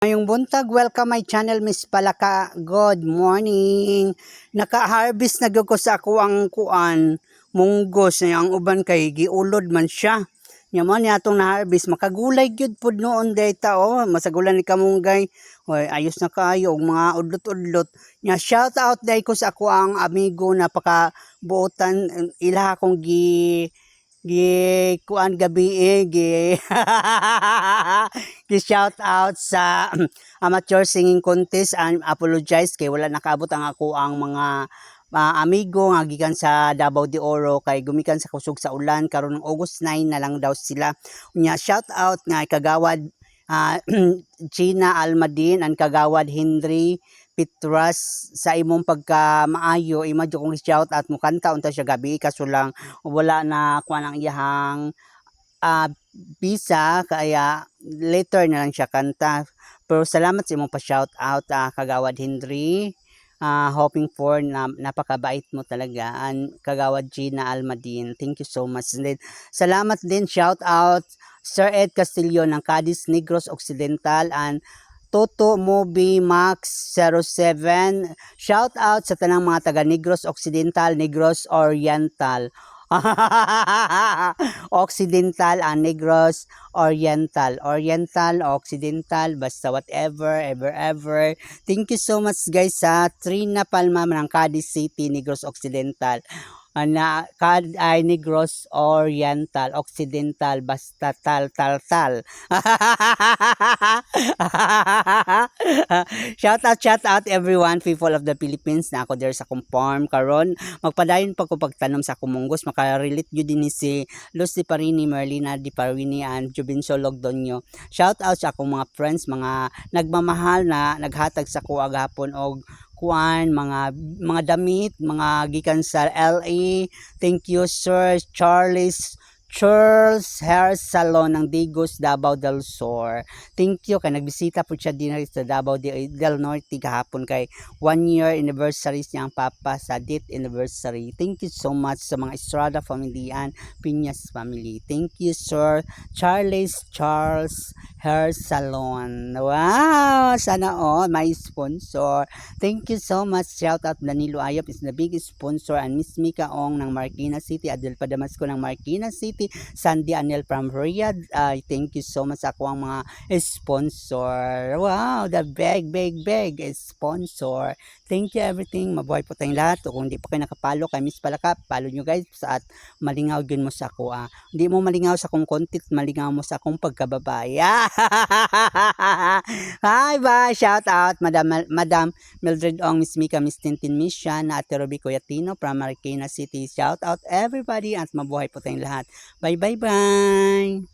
Ngayong buntag, welcome my channel, Miss Palaka. Good morning. Naka-harvest na gyud ko sa ako ang kuan, munggos na ang uban kay giulod man siya. Nya man ni atong na-harvest, makagulay gyud pud noon dayta masagulan ni kamunggay. Hoy, ayos na kayo og mga udlot-udlot. Nya shout out day ko sa ako ang amigo na pakabuotan ila akong kuan gabi gi shout out sa amateur singing contest and apologize kay wala nakaabot ang ako ang mga amigo nga gikan sa Davao de Oro kay gumikan sa kusog sa ulan karon ng August 9 na lang daw sila. Unya shout out nga kagawad Gina Almadin and kagawad Henry Petras sa imong pagka maayo imadyo kong shout out mo kanta unta siya gabi kaso lang wala na kuan ang iyahang visa kaya later na lang siya kanta. Pero salamat sa imong pa shout out kagawad Henry. Hoping for na napakabait mo talaga and kagawad Gina Almadin, thank you so much. And then, salamat din shout out Sir Ed Castillo ng Cadiz Negros Occidental and Toto Movie Max 07. Shout out sa tanang mga taga Negros Occidental, Negros Oriental. Occidental and Negros Oriental. Oriental, Occidental, basta whatever, ever. Thank you so much guys sa Trina Palma ng Cadiz City, Negros Occidental. Na ay Negros Oriental, Occidental, basta tal. shout out everyone, people of the Philippines na ako there sa akong farm karon. Magpadayon pa ko pagtanom sa akong munggos, makarelate gyud din si Lucy Parini, Merlina Di Parini and Jubinso Logdonyo. Shout out sa akong mga friends, mga nagmamahal na naghatag sa ko agapon og kuan mga damit, mga gikan sa LA. Thank you Sir Charles Hair Salon ng Digos, Davao del Sur. Thank you kay nagbisita po siya din sa Davao del Norte kahapon kay 1 year anniversary niyang papa sa date anniversary. Thank you so much sa mga Estrada family and Piñas family. Thank you Sir Charles Hair Salon. Wow, sana may sponsor. Thank you so much. Shout out Danilo Ayop is the biggest sponsor and Miss Mika Ong ng Marikina City, Adel Padamasco ng Marikina City, Sandy Anel from Riyadh. Thank you so much ako ang mga sponsor. Wow, the big sponsor. Thank you everything. Mabuhay po tayong lahat. Kung hindi pa kayo nakapalo kay Miss Palaka, follow nyo guys at malingaw din mo sa ako. Hindi mo malingaw sa akong content, malingaw mo sa akong pagkababae. Bye. Shout out Madam Mildred Ong, Miss Mika, Miss Tintin, Miss Shana, Ate Ruby Coyatino from Marikina City. Shout out everybody at mabuhay po tayong lahat. Bye.